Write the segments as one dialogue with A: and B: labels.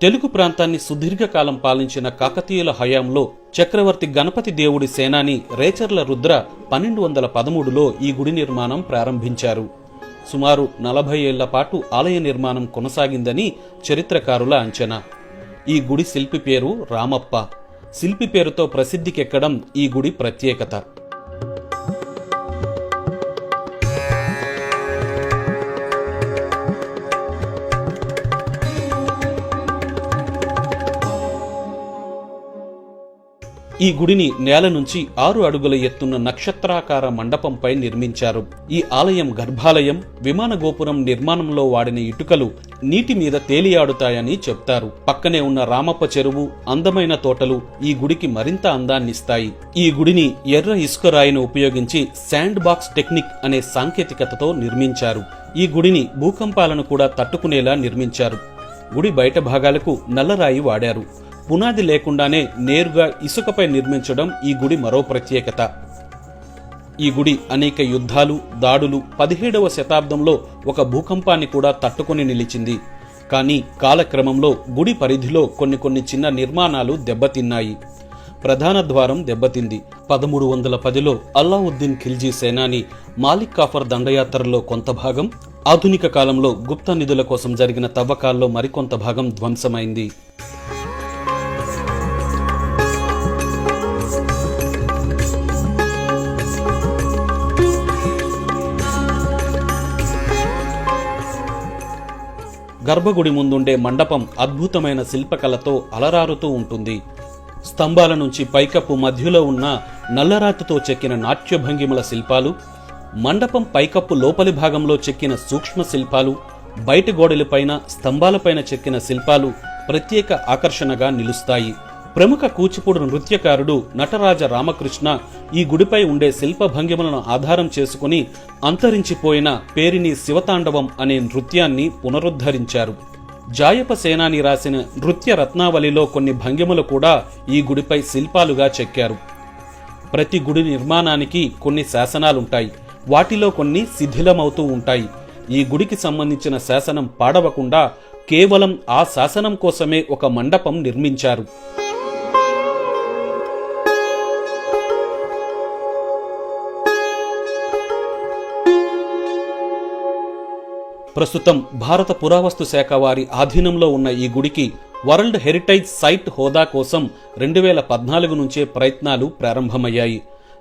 A: తెలుగు ప్రాంతాన్ని సుదీర్ఘకాలం పాలించిన కాకతీయుల హయాంలో చక్రవర్తి గణపతి దేవుడి సేనాని రేచర్ల రుద్ర 1213లో ఈ గుడి నిర్మాణం ప్రారంభించారు. సుమారు 40 ఏళ్ల పాటు ఆలయ నిర్మాణం కొనసాగిందని చరిత్రకారుల అంచనా. ఈ గుడి శిల్పి పేరు రామప్ప. శిల్పి పేరుతో ప్రసిద్ధికెక్కడం ఈ గుడి ప్రత్యేకత. ఈ గుడిని నేల నుంచి 6 అడుగుల ఎత్తున్న నక్షత్రాకార మండపంపై నిర్మించారు. ఈ ఆలయం గర్భాలయం, విమాన గోపురం నిర్మాణంలో వాడిన ఇటుకలు నీటి మీద తేలియాడుతాయని చెప్తారు. పక్కనే ఉన్న రామప్ప చెరువు, అందమైన తోటలు ఈ గుడికి మరింత అందాన్నిస్తాయి. ఈ గుడిని ఎర్ర ఇసుక రాయిని ఉపయోగించి శాండ్ బాక్స్ టెక్నిక్ అనే సాంకేతికతతో నిర్మించారు. ఈ గుడిని భూకంపాలను కూడా తట్టుకునేలా నిర్మించారు. గుడి బయట భాగాలకు నల్లరాయి వాడారు. పునాది లేకుండానే నేరుగా ఇసుకపై నిర్మించడం ఈ గుడి మరో ప్రత్యేకత. ఈ గుడి అనేక యుద్ధాలు, దాడులు, 17వ శతాబ్దంలో ఒక భూకంపాన్ని కూడా తట్టుకుని నిలిచింది. కానీ కాలక్రమంలో గుడి పరిధిలో కొన్ని చిన్న నిర్మాణాలు దెబ్బతిన్నాయి. ప్రధాన ద్వారం దెబ్బతింది. 1310లో అల్లావుద్దీన్ ఖిల్జీ సేనాని మాలిక్ కాఫర్ దండయాత్రలో కొంత భాగం, ఆధునిక కాలంలో గుప్తా నిధుల కోసం జరిగిన తవ్వకాల్లో మరికొంత భాగం ధ్వంసమైంది. గర్భగుడి ముందుండే మండపం అద్భుతమైన శిల్పకళతో అలరారుతూ ఉంటుంది. స్తంభాల నుంచి పైకప్పు మధ్యలో ఉన్న నల్లరాతితో చెక్కిన నాట్యభంగిమల శిల్పాలు, మండపం పైకప్పు లోపలి భాగంలో చెక్కిన సూక్ష్మ శిల్పాలు, బయటి గోడలపైన స్తంభాలపైన చెక్కిన శిల్పాలు ప్రత్యేక ఆకర్షణగా నిలుస్తాయి. ప్రముఖ కూచిపూడి నృత్యకారుడు నటరాజ రామకృష్ణ ఈ గుడిపై ఉండే శిల్ప భంగిమలను ఆధారం చేసుకుని అంతరించిపోయిన పేరిని శివతాండవం అనే నృత్యాన్ని పునరుద్ధరించారు. జాయప సేనాని రాసిన నృత్య రత్నావళిలో కొన్ని భంగిమలు కూడా ఈ గుడిపై శిల్పాలుగా చెక్కారు. ప్రతి గుడి నిర్మాణానికి కొన్ని శాసనాలుంటాయి. వాటిలో కొన్ని శిథిలమవుతూ ఉంటాయి. ఈ గుడికి సంబంధించిన శాసనం పాడవకుండా కేవలం ఆ శాసనం కోసమే ఒక మండపం నిర్మించారు. ప్రస్తుతం భారత పురావస్తు శాఖ వారి ఆధీనంలో ఉన్న ఈ గుడికి వరల్డ్ హెరిటేజ్ సైట్ హోదా కోసం 2014 నుంచే ప్రయత్నాలు ప్రారంభమయ్యాయి.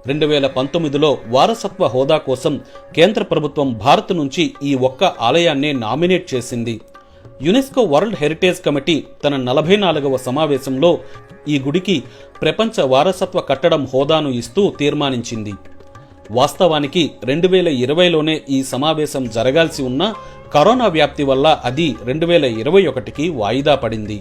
A: 2019లో వారసత్వ హోదా కోసం కేంద్ర ప్రభుత్వం భారత్ నుంచి ఈ ఒక్క ఆలయాన్నే నామినేట్ చేసింది. యునెస్కో వరల్డ్ హెరిటేజ్ కమిటీ తన 44వ సమావేశంలో ఈ గుడికి ప్రపంచ వారసత్వ కట్టడం హోదాను ఇస్తూ తీర్మానించింది. వాస్తవానికి 2020లోనే ఈ సమావేశం జరగాల్సి ఉన్నా కరోనా వ్యాప్తి వల్ల అది 2021కి వాయిదా పడింది.